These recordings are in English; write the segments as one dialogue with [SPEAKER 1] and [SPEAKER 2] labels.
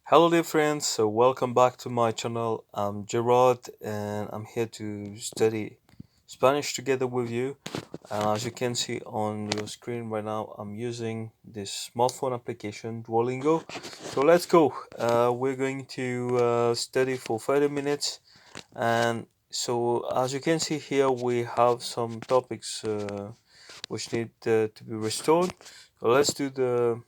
[SPEAKER 1] Hello, dear friends. So, welcome back to my channel. I'm Gerard, and I'm here to study Spanish together with you. And as you can see on your screen right now, I'm using this smartphone application, Duolingo. So, let's go. We're going to study for 30 minutes. And so, as you can see here, we have some topics which need to be restored. So, let's do the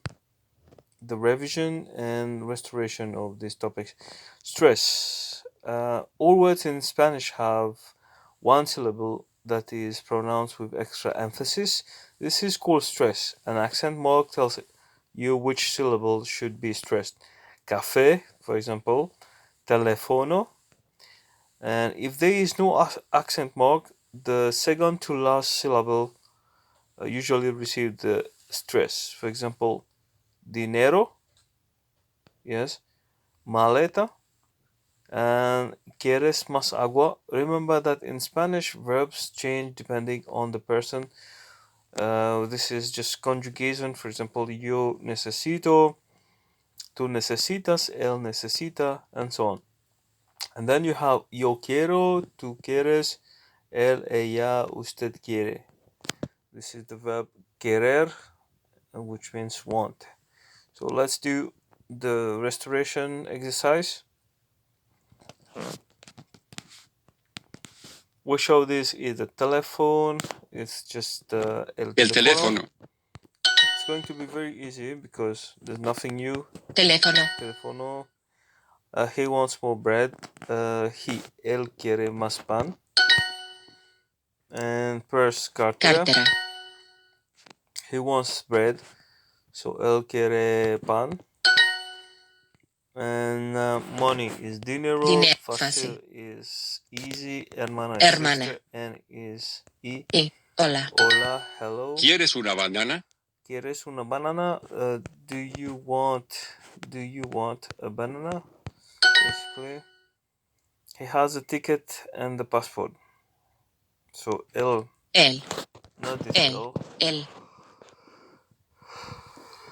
[SPEAKER 1] revision and restoration of these topics. Stress. All words in Spanish have one syllable that is pronounced with extra emphasis. This is called stress. An accent mark tells you which syllable should be stressed. Café, for example, teléfono. And if there is no accent mark, the second to last syllable usually receive the stress. For example, dinero, yes, maleta, and ¿quieres más agua? Remember that in Spanish, verbs change depending on the person. This is just conjugation. For example, yo necesito, tú necesitas, él necesita, and so on. And then you have yo quiero, tú quieres, él, ella, usted quiere. This is the verb querer, which means want. So let's do the restoration exercise. Which of these is the telephone? It's just el
[SPEAKER 2] El
[SPEAKER 1] teléfono.
[SPEAKER 2] teléfono.
[SPEAKER 1] It's going to be very easy because there's nothing new.
[SPEAKER 2] Teléfono.
[SPEAKER 1] Teléfono. He wants more bread. Él quiere más pan. And purse, cartera.
[SPEAKER 2] Cartera.
[SPEAKER 1] He wants bread. So él quiere pan. And money is dinero.
[SPEAKER 2] Dinero.
[SPEAKER 1] Fácil
[SPEAKER 2] Fácil.
[SPEAKER 1] is easy. Hermana is
[SPEAKER 2] Hermana.
[SPEAKER 1] sister. And is y.
[SPEAKER 2] Hola.
[SPEAKER 1] Hola, hello.
[SPEAKER 2] ¿Quieres una banana?
[SPEAKER 1] ¿Quieres una banana? Do you want a banana? Basically, he has a ticket and the passport. So
[SPEAKER 2] Él.
[SPEAKER 1] not this
[SPEAKER 2] Él.
[SPEAKER 1] L.
[SPEAKER 2] Él.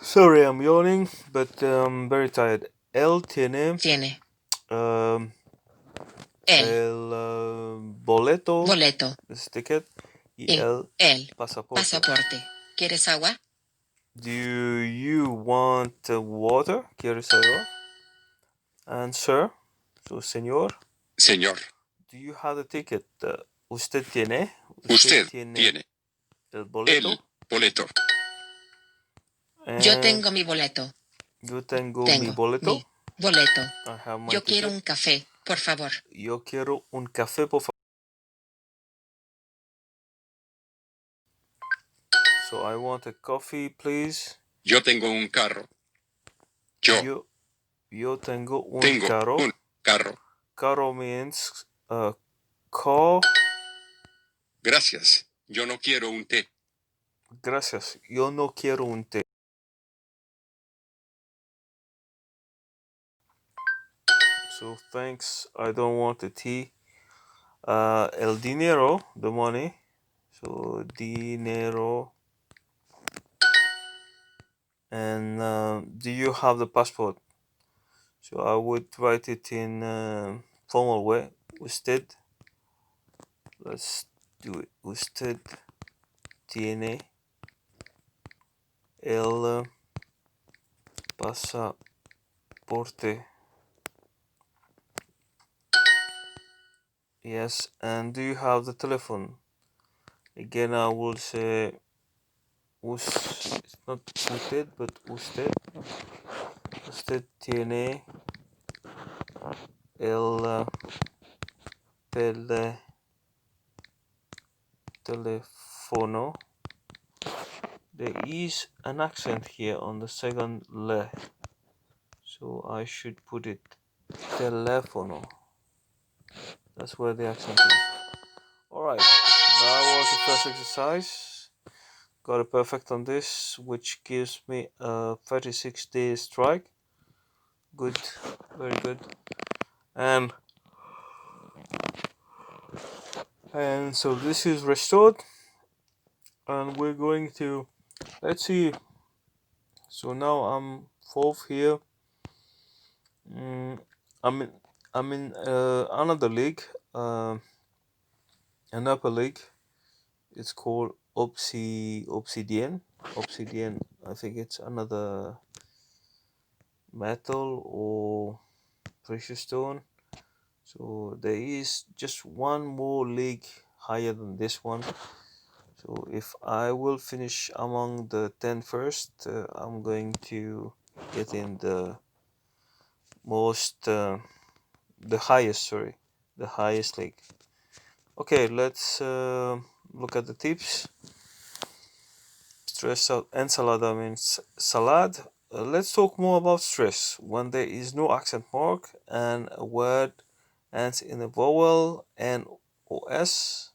[SPEAKER 1] Sorry, I'm yawning, but I'm very tired. Él tiene
[SPEAKER 2] Tiene.
[SPEAKER 1] um,
[SPEAKER 2] Él.
[SPEAKER 1] el boleto,
[SPEAKER 2] Boleto.
[SPEAKER 1] this ticket, y
[SPEAKER 2] Y
[SPEAKER 1] el
[SPEAKER 2] él.
[SPEAKER 1] pasaporte.
[SPEAKER 2] Pasaporte. ¿Quieres agua?
[SPEAKER 1] Do you want water? ¿Quieres agua? And sir, so señor.
[SPEAKER 2] Señor.
[SPEAKER 1] Do you have the ticket? ¿Usted tiene?
[SPEAKER 2] Usted tiene.
[SPEAKER 1] El boleto?
[SPEAKER 2] El boleto. Yo tengo mi boleto.
[SPEAKER 1] Yo tengo mi
[SPEAKER 2] Tengo
[SPEAKER 1] boleto.
[SPEAKER 2] mi boleto.
[SPEAKER 1] I have my
[SPEAKER 2] Yo
[SPEAKER 1] ticket.
[SPEAKER 2] quiero un café, por favor.
[SPEAKER 1] Yo quiero un café, por favor. So I want a coffee, please.
[SPEAKER 2] Yo tengo un carro.
[SPEAKER 1] Yo tengo un
[SPEAKER 2] Tengo
[SPEAKER 1] carro.
[SPEAKER 2] un carro.
[SPEAKER 1] Carro means car.
[SPEAKER 2] Gracias. Yo no quiero un té.
[SPEAKER 1] Gracias. Yo no quiero un té. So thanks. I don't want a tea. El dinero, the money. So dinero. And do you have the passport? So I would write it in formal way. Usted. Let's do it. Usted tiene el pasaporte. Yes. And do you have the telephone? Again, I will say it's not usted, but usted. Usted tiene el teléfono. There is an accent here on the second le, so I should put it teléfono. That's where the accent is. Alright, that was the first exercise. Got a perfect on this, which gives me a 36-day strike. Good, very good. And so this is restored, and we're going to, let's see. So now I'm fourth here. Mm, I'm in another league, uh, an upper league. It's called Obsidian. I think it's another metal or precious stone. So there is just one more league higher than this one. So if I will finish among the 10 first, I'm going to get in most, the highest, sorry, the highest league. Okay, let's look at the tips. Stress out ensalada means salad. Let's talk more about stress. When there is no accent mark and a word ends in a vowel N or S.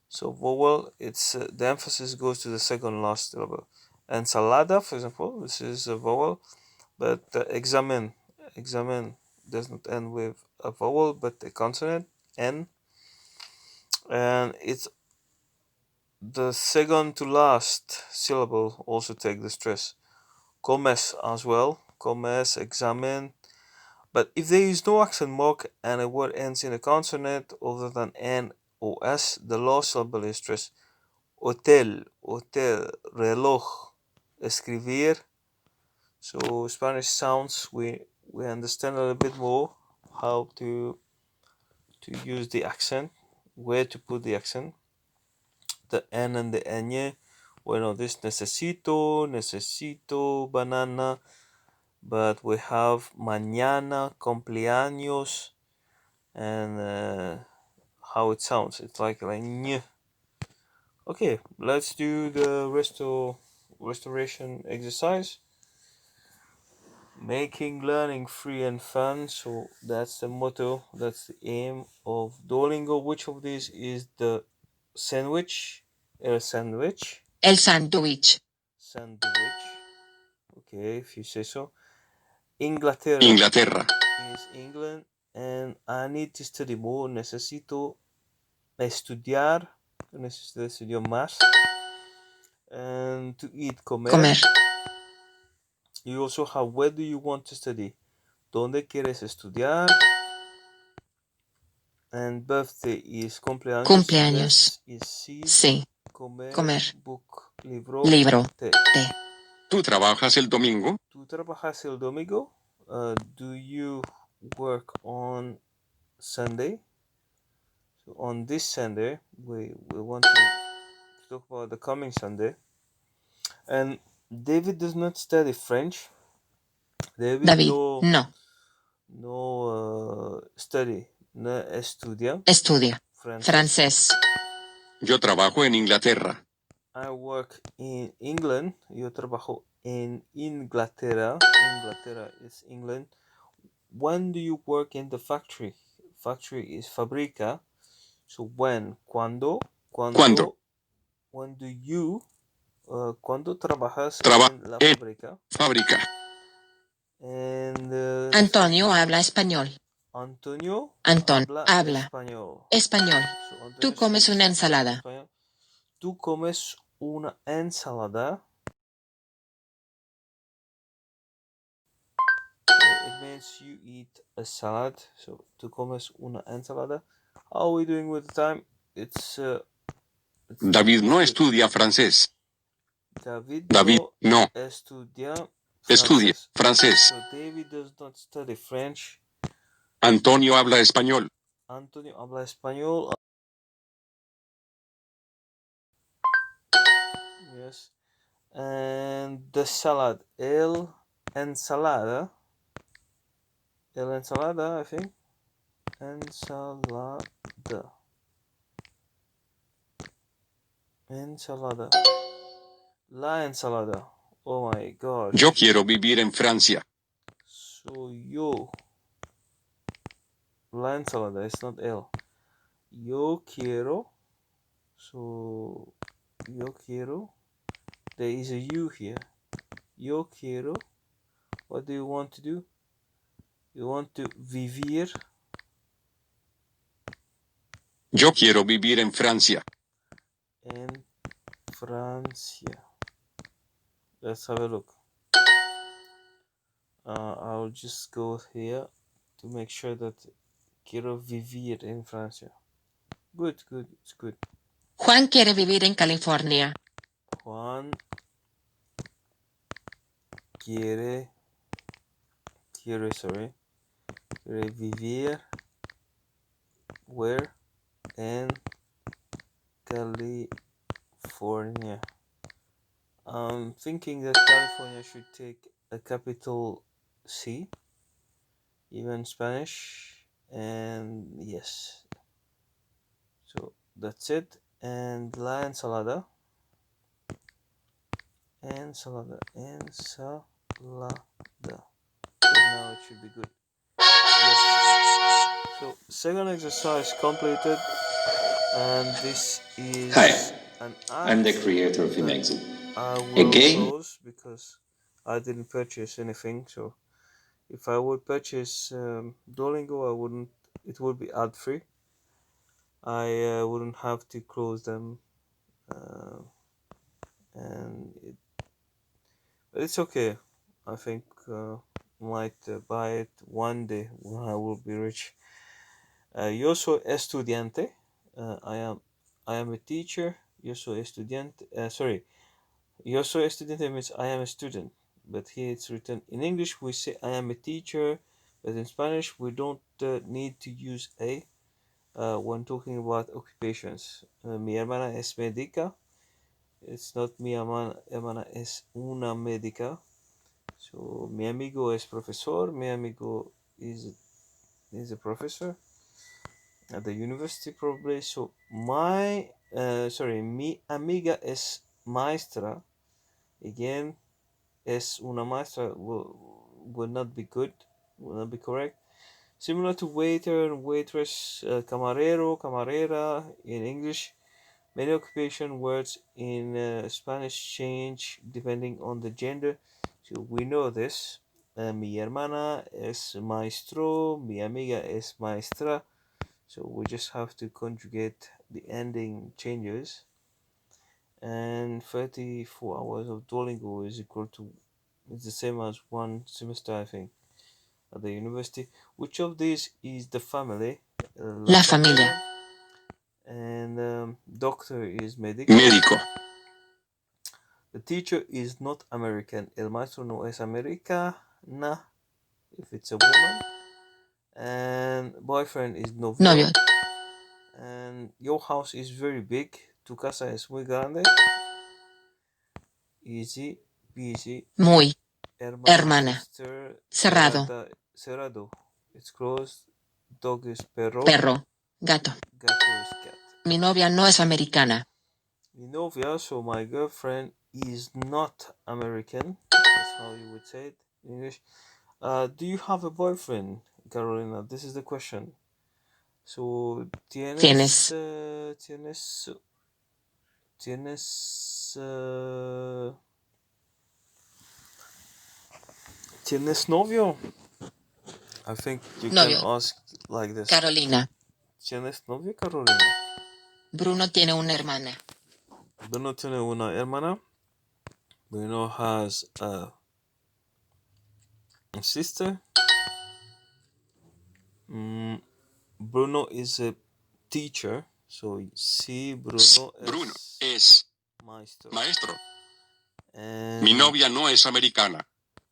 [SPEAKER 1] So vowel, it's the emphasis goes to the second last syllable. Ensalada, for example, this is a vowel, but examine does not end with a vowel but a consonant N, and it's the second to last syllable also take the stress. Comes as well, comes, examine. But if there is no accent mark and a word ends in a consonant other than N or S, the last syllable is stressed. Hotel, reloj, escribir. So Spanish sounds, we understand a little bit more how to use the accent, where to put the accent. The N and the ñ. Bueno, this necesito banana, but we have mañana, cumpleaños, and how it sounds. It's like ñ. Okay, let's do the restoration exercise. Making learning free and fun. So that's the motto, that's the aim of Duolingo. Which of these is the sandwich? El sandwich.
[SPEAKER 2] El sándwich.
[SPEAKER 1] Sandwich. Okay, if you say so. Inglaterra.
[SPEAKER 2] Inglaterra.
[SPEAKER 1] Is England. And I need to study more. Necesito estudiar. Necesito estudiar más. And to eat, comer.
[SPEAKER 2] Comer.
[SPEAKER 1] You also have where do you want to study? ¿Dónde quieres estudiar? And birthday is cumpleaños.
[SPEAKER 2] Cumpleaños.
[SPEAKER 1] Yes is sí.
[SPEAKER 2] Sí.
[SPEAKER 1] Comer.
[SPEAKER 2] Comer.
[SPEAKER 1] Book. Libro.
[SPEAKER 2] Libro.
[SPEAKER 1] Té.
[SPEAKER 2] Té.
[SPEAKER 3] ¿Tú trabajas el domingo?
[SPEAKER 1] ¿Tú trabajas el domingo? Do you work on Sunday? So on this Sunday, we want to talk about the coming Sunday. And David does not study French. David,
[SPEAKER 2] David. No.
[SPEAKER 1] study, no estudia
[SPEAKER 2] Estudia.
[SPEAKER 1] francés.
[SPEAKER 2] Francés.
[SPEAKER 3] Yo trabajo en Inglaterra.
[SPEAKER 1] I work in England. Yo trabajo en Inglaterra. Inglaterra is England. When do you work in the factory? Factory is fabrica. So when? ¿Cuándo?
[SPEAKER 3] ¿Cuándo?
[SPEAKER 1] When do you? ¿Cuándo trabajas
[SPEAKER 3] Trabajo
[SPEAKER 1] en la
[SPEAKER 3] en
[SPEAKER 1] fábrica?
[SPEAKER 3] fábrica.
[SPEAKER 1] And
[SPEAKER 2] Antonio habla español.
[SPEAKER 1] Antonio
[SPEAKER 2] Antón
[SPEAKER 1] habla
[SPEAKER 2] habla
[SPEAKER 1] español.
[SPEAKER 2] español.
[SPEAKER 1] So Antonio
[SPEAKER 2] Tú comes
[SPEAKER 1] speaks
[SPEAKER 2] una ensalada.
[SPEAKER 1] español. Tú comes una ensalada. So it means you eat a salad. So tú comes una ensalada. How are we doing with the time? It's
[SPEAKER 3] David no
[SPEAKER 1] good.
[SPEAKER 3] estudia francés.
[SPEAKER 1] David
[SPEAKER 3] David no
[SPEAKER 1] estudia
[SPEAKER 3] estudia
[SPEAKER 1] francés.
[SPEAKER 3] francés.
[SPEAKER 1] So David does not study French.
[SPEAKER 3] Antonio habla español.
[SPEAKER 1] Antonio habla español. Yes. And the salad. Ensalada. Ensalada, I think. Ensalada. Ensalada. La ensalada. Oh my gosh.
[SPEAKER 3] Yo quiero vivir en Francia.
[SPEAKER 1] So yo. La ensalada. It's not el. Yo quiero. So yo quiero. There is a you here. Yo quiero. What do you want to do? You want to vivir.
[SPEAKER 3] Yo quiero vivir en Francia.
[SPEAKER 1] En Francia. Let's have a look. I'll just go here to make sure that quiero vivir en Francia. Good, it's good.
[SPEAKER 2] Juan quiere vivir en California.
[SPEAKER 1] Juan quiere vivir where? En California. I'm thinking that California should take a capital C, even Spanish, and yes. So that's it. And la ensalada. Ensalada. So now it should be good. Yes. So second exercise completed, and this is
[SPEAKER 3] Hi,
[SPEAKER 1] an
[SPEAKER 3] I'm the
[SPEAKER 1] act
[SPEAKER 3] creator of
[SPEAKER 1] that
[SPEAKER 3] Imexo,
[SPEAKER 1] I
[SPEAKER 3] a
[SPEAKER 1] will
[SPEAKER 3] game.
[SPEAKER 1] close because I didn't purchase anything. So if I would purchase Duolingo, I wouldn't. It would be ad free. I wouldn't have to close them, uh, and but it's okay. I think might buy it one day when I will be rich. Yo soy estudiante. I am a teacher. Yo soy estudiante. Sorry, yo soy estudiante means I am a student. But here it's written in English. We say I am a teacher, but in Spanish we don't need to use a when talking about occupations. Mi hermana es médica. It's not mi hermana es una médica. So mi amigo es profesor. Mi amigo is a professor at the university probably. So mi amiga es maestra. Again, es una maestra will not be good, will not be correct. Similar to waiter and waitress, camarero, camarera in English. Many occupation words in Spanish change depending on the gender. So we know this. Mi hermana es maestro, mi amiga es maestra. So we just have to conjugate the ending changes. And 34 hours of Duolingo is equal to, it's the same as one semester, I think, at the university. Which of these is the family?
[SPEAKER 2] La familia.
[SPEAKER 1] And doctor is médico.
[SPEAKER 3] Médico.
[SPEAKER 1] The teacher is not American. El maestro no es americana, if it's a woman. And boyfriend is novio.
[SPEAKER 2] Novio.
[SPEAKER 1] And your house is very big. Tu casa es muy grande. Easy peasy.
[SPEAKER 2] Muy.
[SPEAKER 1] Hermano,
[SPEAKER 2] Hermana.
[SPEAKER 1] sister.
[SPEAKER 2] Cerrado.
[SPEAKER 1] Cerrado. It's closed. Dog is perro.
[SPEAKER 2] Perro. Gato.
[SPEAKER 1] Gato is cat.
[SPEAKER 2] Mi novia no es americana.
[SPEAKER 1] Mi novia, so my girlfriend, is not American. That's how you would say it in English. Do you have a boyfriend, Carolina? This is the question. So,
[SPEAKER 2] Tienes.
[SPEAKER 1] Tienes novio? I think you
[SPEAKER 2] Novio.
[SPEAKER 1] can ask like this.
[SPEAKER 2] Carolina.
[SPEAKER 1] ¿Tienes novio, Carolina?
[SPEAKER 2] Bruno tiene una hermana.
[SPEAKER 1] Bruno tiene una hermana. Bruno has a sister. Bruno is a teacher. So, sí, Bruno
[SPEAKER 3] es
[SPEAKER 1] maestro.
[SPEAKER 3] maestro.
[SPEAKER 1] And
[SPEAKER 3] Mi novia no es americana.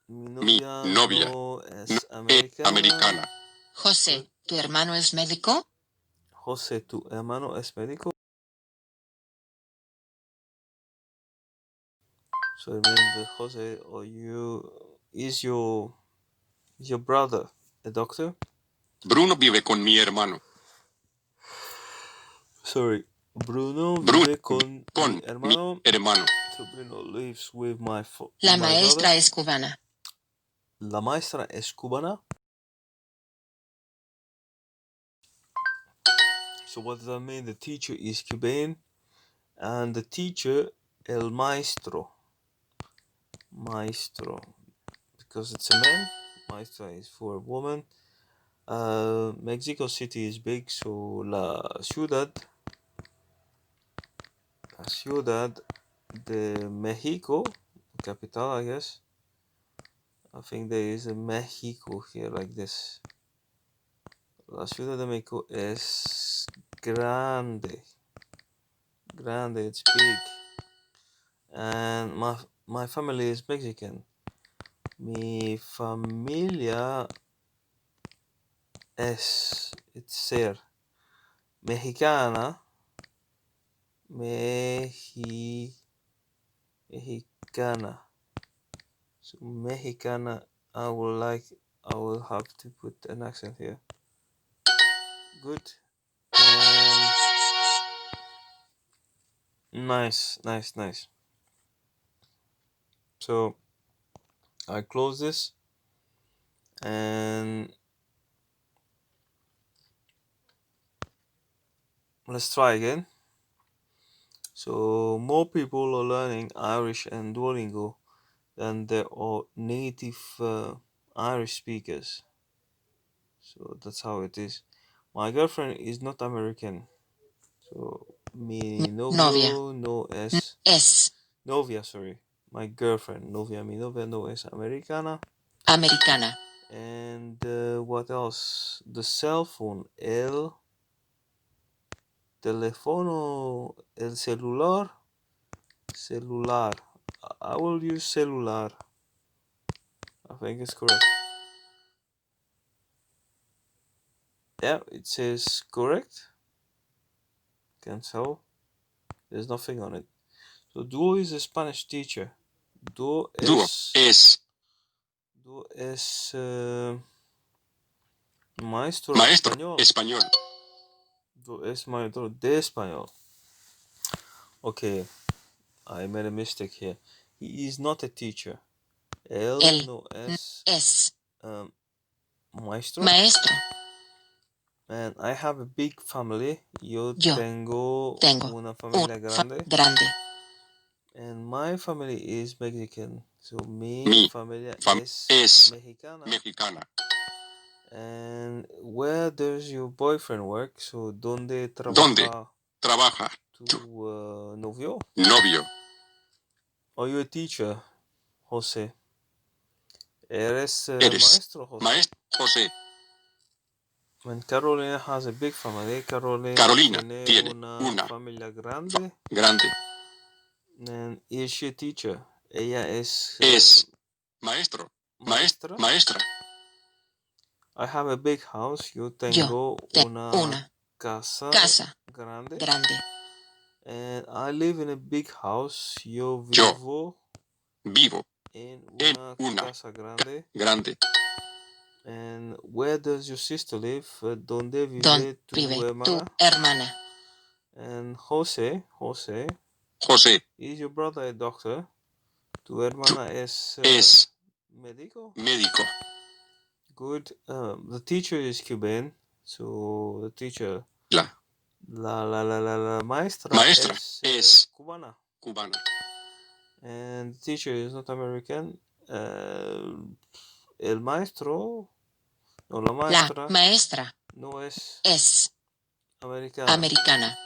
[SPEAKER 1] Mi novia no es americana.
[SPEAKER 2] José, ¿tu hermano es médico?
[SPEAKER 1] José, ¿tu hermano es médico? So it means that Jose or is your brother a doctor?
[SPEAKER 3] Bruno vive con mi hermano.
[SPEAKER 1] Sorry, Bruno
[SPEAKER 3] Bruno
[SPEAKER 1] vive con
[SPEAKER 3] con
[SPEAKER 1] mi hermano.
[SPEAKER 3] mi hermano.
[SPEAKER 1] So Bruno lives with my
[SPEAKER 2] La
[SPEAKER 1] my
[SPEAKER 2] maestra
[SPEAKER 1] brother.
[SPEAKER 2] es cubana.
[SPEAKER 1] La maestra es cubana. So what does that mean? The teacher is Cuban, and the teacher el maestro. Maestro, because it's a man. Maestra is for a woman. Mexico City is big, so la ciudad de Mexico, capital, I guess, I think there is a Mexico here like this. La Ciudad de México es grande. Grande, it's big. And my family is Mexican. Mi familia es, it's ser, mexicana, mexicana. So mexicana, I will have to put an accent here. Good. And nice. So I close this and let's try again. So more people are learning Irish and Duolingo than there are native Irish speakers. So that's how it is. My girlfriend is not American. So mi
[SPEAKER 2] Novia.
[SPEAKER 1] novio no es
[SPEAKER 2] Es
[SPEAKER 1] novia, sorry. My girlfriend, novia, mi novia no es americana.
[SPEAKER 2] americana.
[SPEAKER 1] And what else? The cell phone, el teléfono, el celular. I will use celular. I think it's correct. Yeah, it says correct. Cancel. There's nothing on it. So Duo is a Spanish teacher. Duo
[SPEAKER 3] Dúo es
[SPEAKER 1] maestro
[SPEAKER 3] maestro
[SPEAKER 1] español.
[SPEAKER 3] español.
[SPEAKER 1] Duo es maestro de español. Okay, I made a mistake here. He is not a teacher. Él
[SPEAKER 2] Él
[SPEAKER 1] no es
[SPEAKER 2] es
[SPEAKER 1] maestro.
[SPEAKER 2] maestro.
[SPEAKER 1] And I have a big family. Yo
[SPEAKER 2] Yo
[SPEAKER 1] tengo
[SPEAKER 2] tengo
[SPEAKER 1] una familia grande.
[SPEAKER 2] grande.
[SPEAKER 1] And my family is Mexican. So mi
[SPEAKER 3] Mi
[SPEAKER 1] familia
[SPEAKER 3] es
[SPEAKER 1] es mexicana.
[SPEAKER 3] mexicana.
[SPEAKER 1] And where does your boyfriend work? So ¿dónde
[SPEAKER 3] ¿Dónde
[SPEAKER 1] trabaja
[SPEAKER 3] trabaja
[SPEAKER 1] tu
[SPEAKER 3] tu
[SPEAKER 1] novio?
[SPEAKER 3] novio?
[SPEAKER 1] Are you a teacher, Jose? ¿Eres
[SPEAKER 3] Eres
[SPEAKER 1] maestro, Jose?
[SPEAKER 3] maestro José.
[SPEAKER 1] And Carolina has a big family. Carolina
[SPEAKER 3] Carolina
[SPEAKER 1] tiene
[SPEAKER 3] tiene
[SPEAKER 1] una
[SPEAKER 3] una
[SPEAKER 1] familia grande.
[SPEAKER 3] grande.
[SPEAKER 1] And is she a teacher? Ella es
[SPEAKER 3] Es maestro.
[SPEAKER 1] maestra.
[SPEAKER 3] Maestra.
[SPEAKER 1] I have a big house. Yo
[SPEAKER 2] Yo
[SPEAKER 1] tengo
[SPEAKER 2] tengo
[SPEAKER 1] una
[SPEAKER 2] una
[SPEAKER 1] casa
[SPEAKER 2] casa
[SPEAKER 1] grande.
[SPEAKER 2] grande.
[SPEAKER 1] And I live in a big house. Yo
[SPEAKER 3] Yo
[SPEAKER 1] vivo
[SPEAKER 3] vivo
[SPEAKER 1] en
[SPEAKER 3] en
[SPEAKER 1] una
[SPEAKER 3] una
[SPEAKER 1] casa grande.
[SPEAKER 3] grande.
[SPEAKER 1] And where does your sister live? ¿Dónde
[SPEAKER 2] ¿Dónde
[SPEAKER 1] vive tu
[SPEAKER 2] vive tu
[SPEAKER 1] hermana?
[SPEAKER 2] hermana?
[SPEAKER 1] And Jose,
[SPEAKER 3] José
[SPEAKER 1] is your brother a doctor? Tu hermana es
[SPEAKER 3] es
[SPEAKER 1] médico?
[SPEAKER 3] médico.
[SPEAKER 1] Good. The teacher is Cuban. So the teacher,
[SPEAKER 3] La
[SPEAKER 1] la maestra
[SPEAKER 3] maestra
[SPEAKER 1] es
[SPEAKER 3] es
[SPEAKER 1] cubana.
[SPEAKER 3] cubana.
[SPEAKER 1] And the teacher is not American. El maestro o la
[SPEAKER 2] La
[SPEAKER 1] maestra
[SPEAKER 2] maestra
[SPEAKER 1] no es
[SPEAKER 2] es
[SPEAKER 1] americana.
[SPEAKER 2] americana.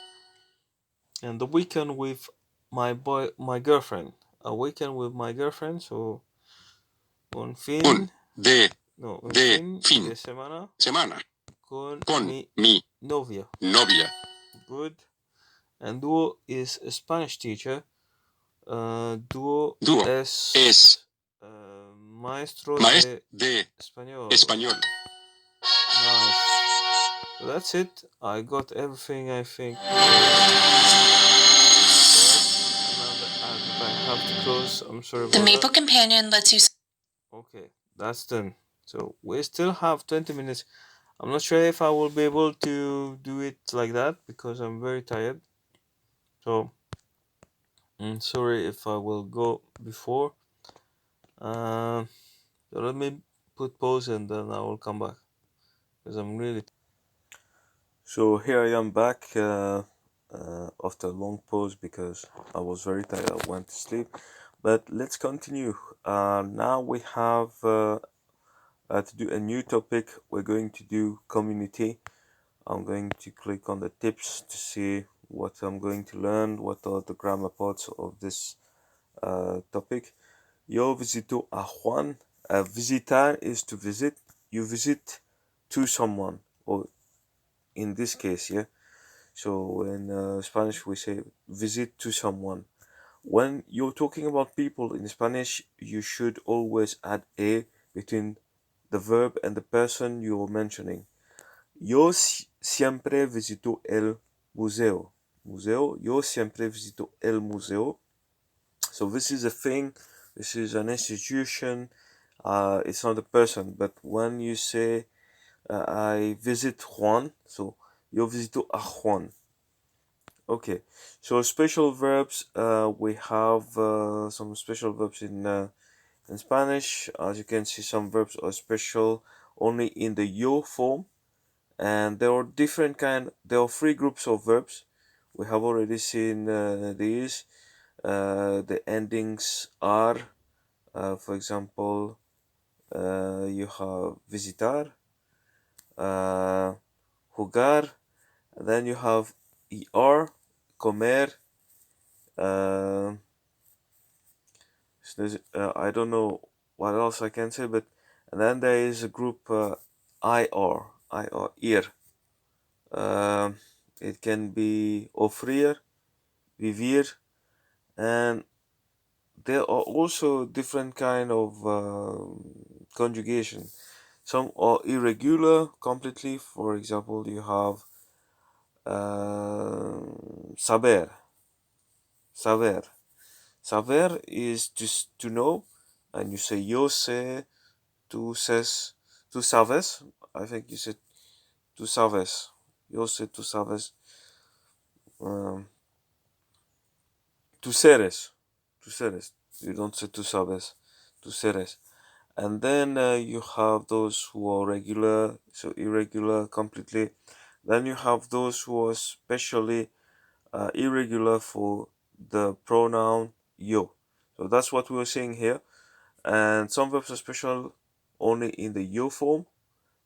[SPEAKER 1] And the weekend with my girlfriend. A weekend with my girlfriend. So un fin,
[SPEAKER 3] De
[SPEAKER 1] no, un
[SPEAKER 3] de
[SPEAKER 1] fin
[SPEAKER 3] fin
[SPEAKER 1] de semana
[SPEAKER 3] semana
[SPEAKER 1] con
[SPEAKER 3] con
[SPEAKER 1] mi
[SPEAKER 3] mi
[SPEAKER 1] novia.
[SPEAKER 3] novia.
[SPEAKER 1] Good. And Duo is a Spanish teacher. Duo
[SPEAKER 3] Dúo
[SPEAKER 1] es maestro de
[SPEAKER 3] de
[SPEAKER 1] español.
[SPEAKER 3] español.
[SPEAKER 1] Nice. So that's it. I got everything I think. Correct. And now that I have to close. I'm sorry about
[SPEAKER 2] The
[SPEAKER 1] that.
[SPEAKER 2] Maple Companion lets you.
[SPEAKER 1] Okay, that's done. So we still have 20 minutes. I'm not sure if I will be able to do it like that because I'm very tired. So I'm sorry if I will go before. So let me put pause and then I will come back because I'm really. So here I am back after a long pause because I was very tired. I went to sleep. But let's continue. Now we have to do a new topic. We're going to do community. I'm going to click on the tips to see what I'm going to learn, what are the grammar parts of this topic. Yo visito a Juan. Visitar is to visit. You visit to someone, or in this case, yeah. So in Spanish, we say visit to someone. When you're talking about people in Spanish, you should always add a between the verb and the person you're mentioning. Yo siempre visito el museo. Museo. Yo siempre visito el museo. So this is a thing. This is an institution. It's not a person. But when you say I visit Juan, so yo visito a Juan. Okay. So special verbs. We have some special verbs in Spanish. As you can see, some verbs are special only in the yo form, and there are there are three groups of verbs. We have already seen these. The endings are, for example, you have visitar, uh, jugar, and then you have er, comer. uh, I don't know what else I can say, but and then there is a group ir, ir. Um, it can be ofrir, vivir, and there are also different kind of conjugation. Some are irregular completely. For example, you have saber. Saber. Saber is just to know, and you say yo sé, tú ses, tú sabes. I think you said tú sabes. Yo sé, tú sabes. Um, tú seres. Tú seres. You don't say tú sabes. Tú seres. And then you have those who are regular, so irregular completely. Then you have those who are especially irregular for the pronoun yo. So that's what we were saying here. And some verbs are special only in the yo form,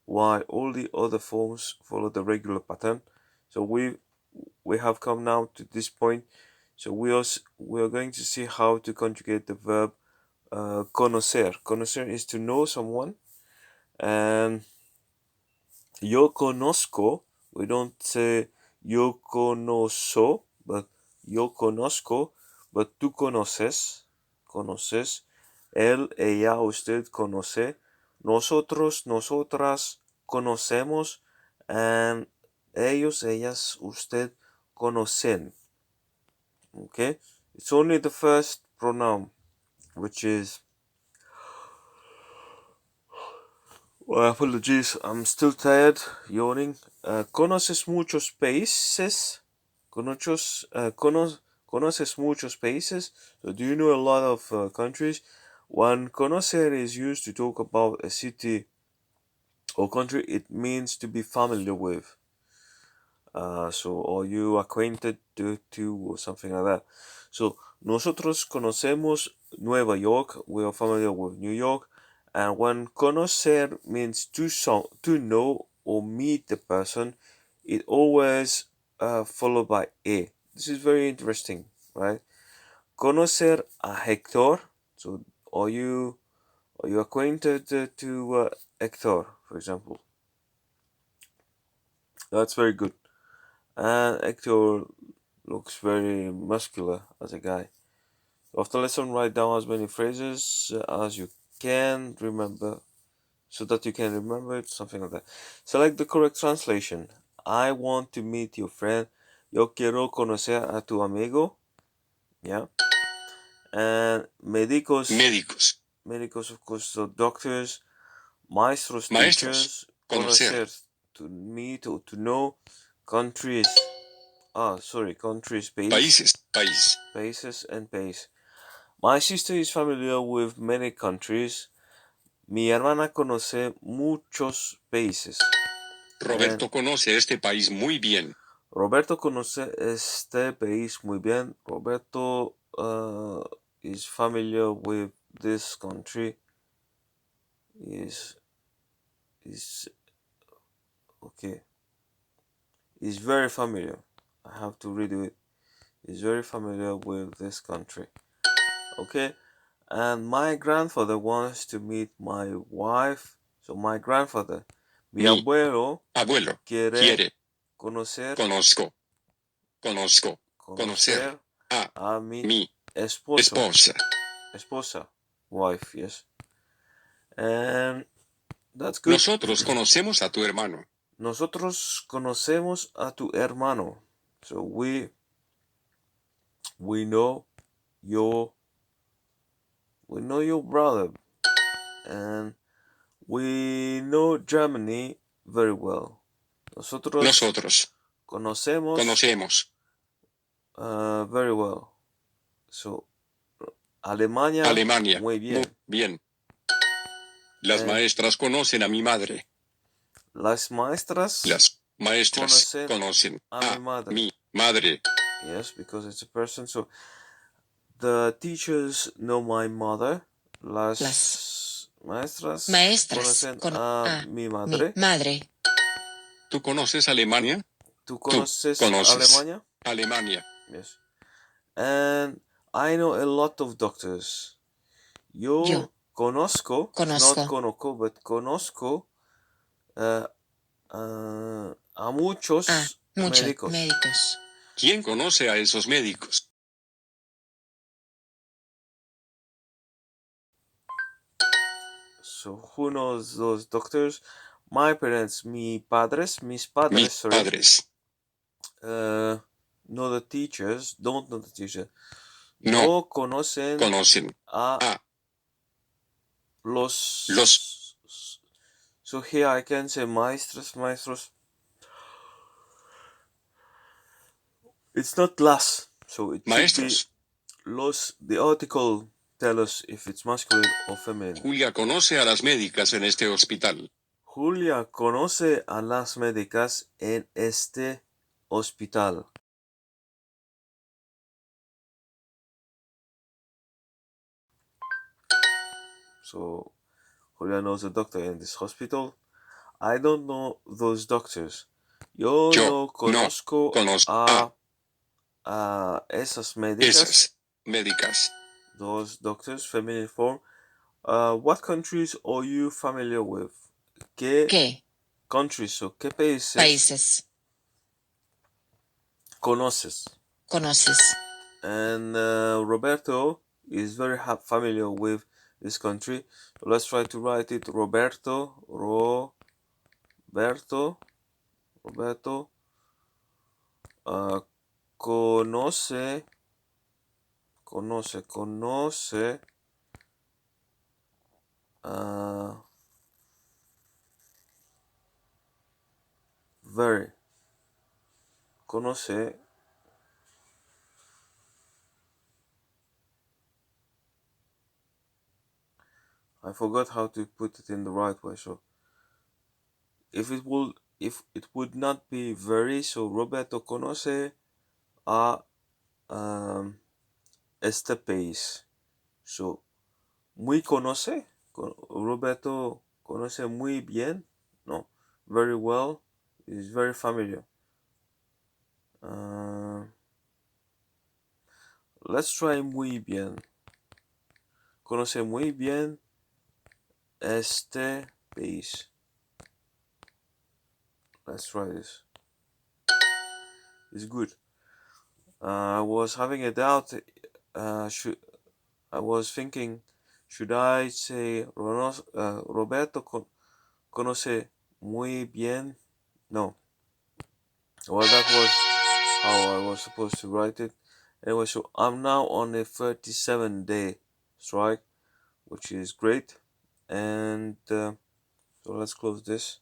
[SPEAKER 1] while all the other forms follow the regular pattern. So we have come now to this point. So we are going to see how to conjugate the verb conocer. Conocer is to know someone, and yo conozco. We don't say yo conozco, but yo conozco. But tú conoces, conoces. Él, ella, usted conoce. Nosotros, nosotras conocemos. And ellos, ellas, usted conocen. Okay? It's only the first pronoun, which is. Well, apologies, I'm still tired, yawning. ¿Conoces muchos países? ¿Conoces muchos países? So, do you know a lot of countries? When conocer is used to talk about a city or country, it means to be familiar with. So, are you acquainted to or something like that? So, nosotros conocemos Nueva York. We are familiar with New York. And when conocer means to know or meet the person, it always followed by a. This is very interesting, right? Conocer a Hector. So, are you acquainted to Hector, for example? That's very good. And Hector looks very muscular as a guy. After lesson, write down as many phrases as you can remember so that you can remember it, something like that. Select the correct translation. I want to meet your friend. Yo quiero conocer a tu amigo. Yeah. And médicos.
[SPEAKER 3] Médicos.
[SPEAKER 1] Médicos, of course, so doctors. Maestros,
[SPEAKER 3] Maestros.
[SPEAKER 1] teachers.
[SPEAKER 3] Conocer.
[SPEAKER 1] Conocer, to meet or to know. Countries. Countries,
[SPEAKER 3] Países. País.
[SPEAKER 1] países, and país. My sister is familiar with many countries. Mi hermana conoce muchos países. And
[SPEAKER 3] Roberto conoce este país muy bien.
[SPEAKER 1] Roberto conoce este país muy bien. Roberto is familiar with this country. Is okay. Is very familiar. I have to redo it. Is very familiar with this country. Okay. And my grandfather wants to meet my wife. So my grandfather, mi
[SPEAKER 3] Mi
[SPEAKER 1] abuelo,
[SPEAKER 3] abuelo
[SPEAKER 1] quiere
[SPEAKER 3] quiere,
[SPEAKER 1] conocer,
[SPEAKER 3] conozco, conocer
[SPEAKER 1] conocer
[SPEAKER 3] a
[SPEAKER 1] a mi
[SPEAKER 3] mi
[SPEAKER 1] esposo,
[SPEAKER 3] esposa.
[SPEAKER 1] esposa, wife, yes. And that's good.
[SPEAKER 3] Nosotros conocemos a tu hermano.
[SPEAKER 1] Nosotros conocemos a tu hermano. So we know your brother, and we know Germany very well. Nosotros conocemos
[SPEAKER 3] Conocemos
[SPEAKER 1] very well. So Alemania,
[SPEAKER 3] Alemania.
[SPEAKER 1] muy
[SPEAKER 3] Muy
[SPEAKER 1] bien.
[SPEAKER 3] bien. Las
[SPEAKER 1] And
[SPEAKER 3] maestras conocen a mi madre.
[SPEAKER 1] las maestras
[SPEAKER 3] Las maestras
[SPEAKER 1] conocen
[SPEAKER 3] conocen
[SPEAKER 1] a mi
[SPEAKER 3] a
[SPEAKER 1] madre.
[SPEAKER 3] mi madre.
[SPEAKER 1] Yes, because it's a person. So the teachers know my mother. Las maestras conocen a mi madre.
[SPEAKER 2] madre.
[SPEAKER 3] ¿Tú conoces Alemania?
[SPEAKER 1] ¿Tú
[SPEAKER 3] Tú
[SPEAKER 1] conoces
[SPEAKER 3] conoces
[SPEAKER 1] Alemania?
[SPEAKER 3] Alemania.
[SPEAKER 1] Yes. And I know a lot of doctors. Yo conozco, not conozco, but conozco a muchos médicos.
[SPEAKER 3] ¿Quién conoce a esos médicos?
[SPEAKER 1] So who knows those doctors? My parents, mis padres, sorry.
[SPEAKER 3] Padres.
[SPEAKER 1] Know the teachers, don't know the teacher.
[SPEAKER 3] No
[SPEAKER 1] conocen
[SPEAKER 3] a
[SPEAKER 1] los. So here I can say maestros. It's not las, so it should be
[SPEAKER 3] maestros.
[SPEAKER 1] los. The article tell us if it's masculine or feminine.
[SPEAKER 3] Julia conoce a las médicas en este hospital.
[SPEAKER 1] Julia conoce a las médicas en este hospital. So Julia knows a doctor in this hospital. I don't know those doctors. Yo no conozco a esas médicas. Those doctors, feminine form. What countries are you familiar with? ¿Qué countries? So, ¿qué países conoces? And Roberto is very familiar with this country. So let's try to write it. Roberto, conoce, very, conoce, I forgot how to put it in the right way. So if it would not be very, so Roberto conoce a este país. So muy conoce, Roberto conoce muy bien, no, very well, is very familiar. Let's try muy bien. Conoce muy bien este país. Let's try this. It's good. I was having a doubt. I was thinking, should I say Roberto conoce muy bien? No. Well, that was how I was supposed to write it. Anyway, so I'm now on a 37-day strike, which is great. And so let's close this.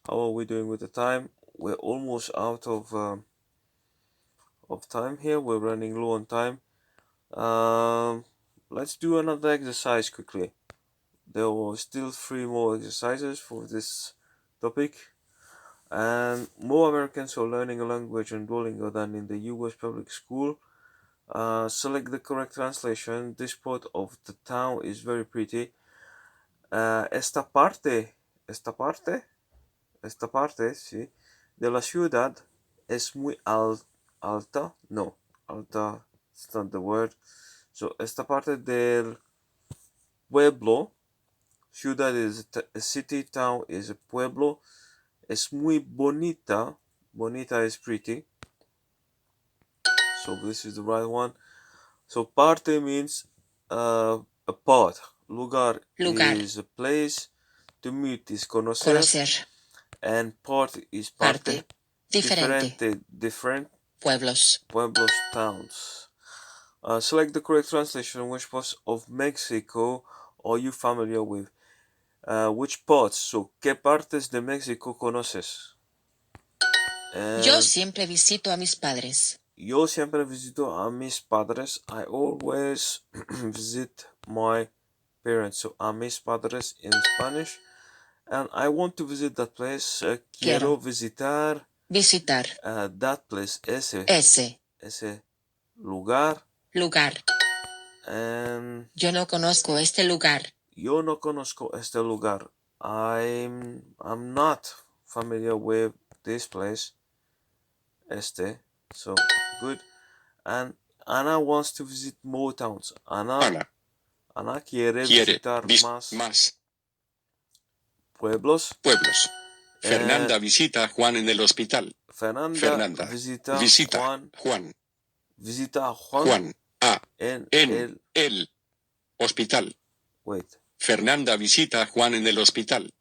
[SPEAKER 1] How are we doing with the time? We're almost out of time here. We're running low on time. Let's do another exercise quickly. There were still 3 more exercises for this topic. And more Americans are learning a language in Duolingo than in the US public school. Select the correct translation. This part of the town is very pretty. Esta parte, sí, de la ciudad es muy alta. No, alta, it's not the word. So, esta parte pueblo. Ciudad is a city, town is a pueblo. Es muy bonita. Bonita is pretty. So this is the right one. So parte means a part. Lugar is a place. To meet is conocer. And part is parte.
[SPEAKER 2] Diferente.
[SPEAKER 1] Different.
[SPEAKER 2] Pueblos.
[SPEAKER 1] Towns. Select the correct translation. Which parts of Mexico are you familiar with? Which parts? So, ¿qué partes de México conoces?
[SPEAKER 2] Yo siempre visito a mis padres.
[SPEAKER 1] Yo siempre visito a mis padres. I always visit my parents. So, a mis padres in Spanish. And I want to visit that place. Quiero visitar.
[SPEAKER 2] Visitar.
[SPEAKER 1] That place. Ese lugar. And
[SPEAKER 2] yo no conozco este lugar.
[SPEAKER 1] Yo no conozco este lugar. I'm not familiar with this place. So good. And Ana wants to visit more towns. Ana quiere visitar más pueblos.
[SPEAKER 3] Fernanda visita a Juan en el hospital.
[SPEAKER 1] Fernanda visita Juan. Visita a
[SPEAKER 3] Juan
[SPEAKER 1] en
[SPEAKER 3] el hospital.
[SPEAKER 1] Wait.
[SPEAKER 3] Fernanda visita a Juan en el hospital.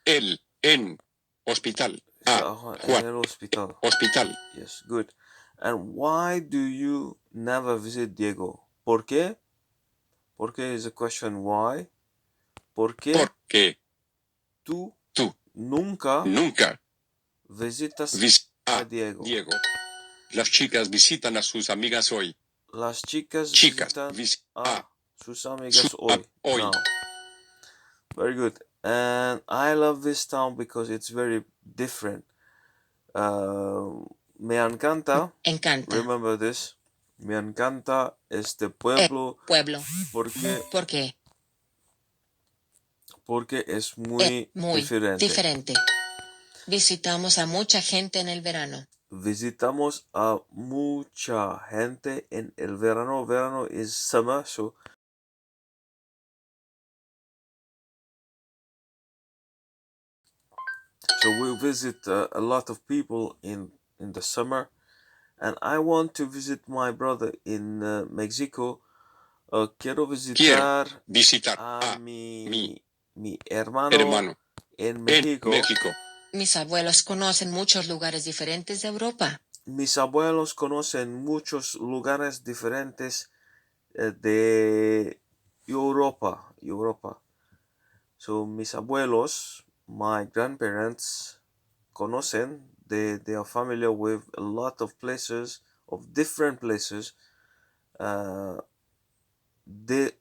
[SPEAKER 3] En hospital.
[SPEAKER 1] Juan. En el hospital.
[SPEAKER 3] Hospital.
[SPEAKER 1] Yes, good. And why do you never visit Diego? ¿Por qué? ¿Por qué is a question why? ¿Por qué?
[SPEAKER 3] Porque
[SPEAKER 1] tú
[SPEAKER 3] nunca
[SPEAKER 1] visitas a Diego.
[SPEAKER 3] Las chicas visitan a sus amigas hoy.
[SPEAKER 1] Las chicas visitan a sus amigas hoy. No. Very good. And I love this town because it's very different. Me encanta. Remember this. Me encanta este pueblo.
[SPEAKER 2] ¿Por qué?
[SPEAKER 1] Porque es muy diferente.
[SPEAKER 2] Visitamos a mucha gente en el verano.
[SPEAKER 1] Visitamos a mucha gente en el verano. Verano is summer, so we visit a lot of people in the summer. And I want to visit my brother in Mexico. Quiero visitar a mi hermano en México.
[SPEAKER 2] Mis abuelos conocen muchos lugares diferentes de Europa.
[SPEAKER 1] Mis abuelos conocen muchos lugares diferentes de Europa. So mis abuelos, my grandparents, conocen. They are familiar with a lot of places, of different places. De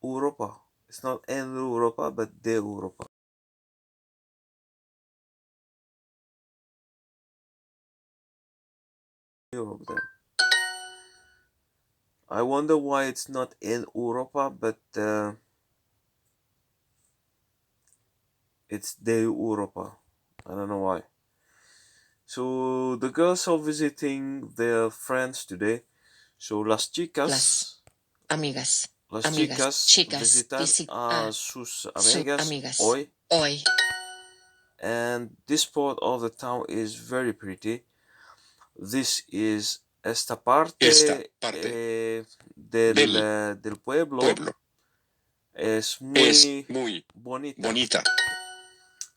[SPEAKER 1] Europa. It's not en Europa, but de Europa. Europe then. I wonder why it's not in Europa, but it's de Europa. I don't know why. So the girls are visiting their friends today. So las chicas.
[SPEAKER 2] Amigas.
[SPEAKER 1] Las chicas visitan a sus amigas hoy. And this part of the town is very pretty. This is esta parte del pueblo es muy bonita.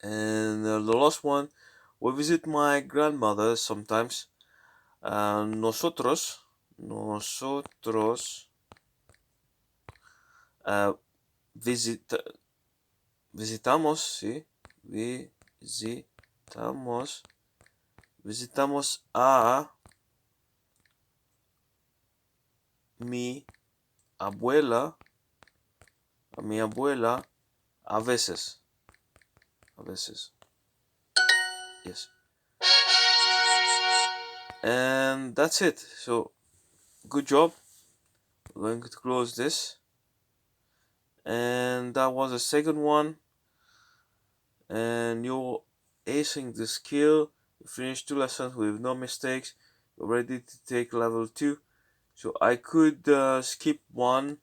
[SPEAKER 1] And the last one, we visit my grandmother sometimes. Nosotros visitamos a mi abuela, a veces. Yes. And that's it. So, good job. We're going to close this. And that was the second one. And you're acing the skill. You finished 2 lessons with no mistakes. You're ready to take level 2. So I could skip one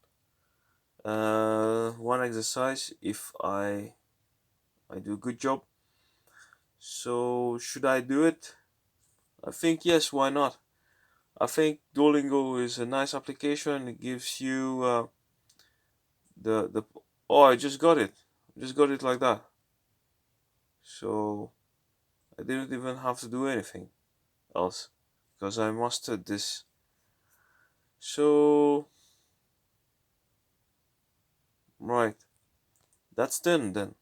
[SPEAKER 1] one exercise if I do a good job. So should I do it? I think yes, why not? I think Duolingo is a nice application. It gives you the oh, I just got it. Just got it like that. So I didn't even have to do anything else because I mastered this. So right, that's done then.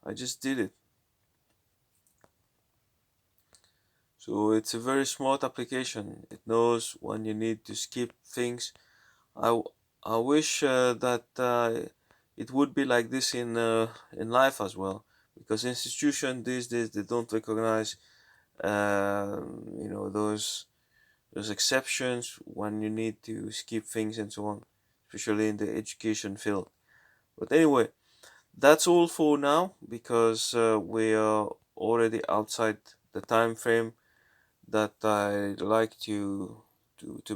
[SPEAKER 1] I just did it. So it's a very smart application. It knows when you need to skip things. I, I wish that it would be like this in life as well, because institutions these days they don't recognize those exceptions when you need to skip things and so on, especially in the education field. But anyway, that's all for now because we are already outside the time frame that I like to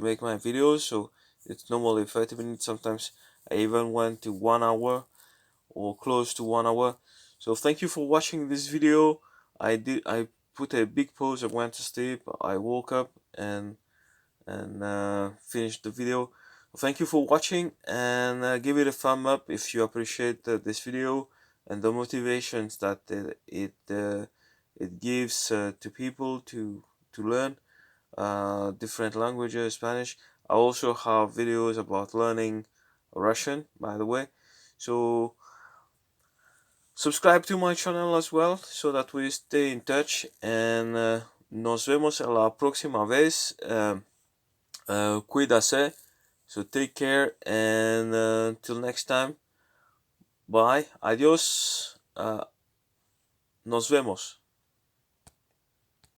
[SPEAKER 1] make my videos. So it's normally 30 minutes. Sometimes I even went to 1 hour or close to 1 hour. So thank you for watching this video. I put a big pause. I went to sleep. I woke up and finished the video. Thank you for watching and give it a thumb up if you appreciate this video and the motivations that it gives to people to learn different languages, Spanish. I also have videos about learning Russian, by the way. So subscribe to my channel as well so that we stay in touch and nos vemos a la próxima vez. Cuídase. So take care and till next time. Bye. Adiós. Nos vemos.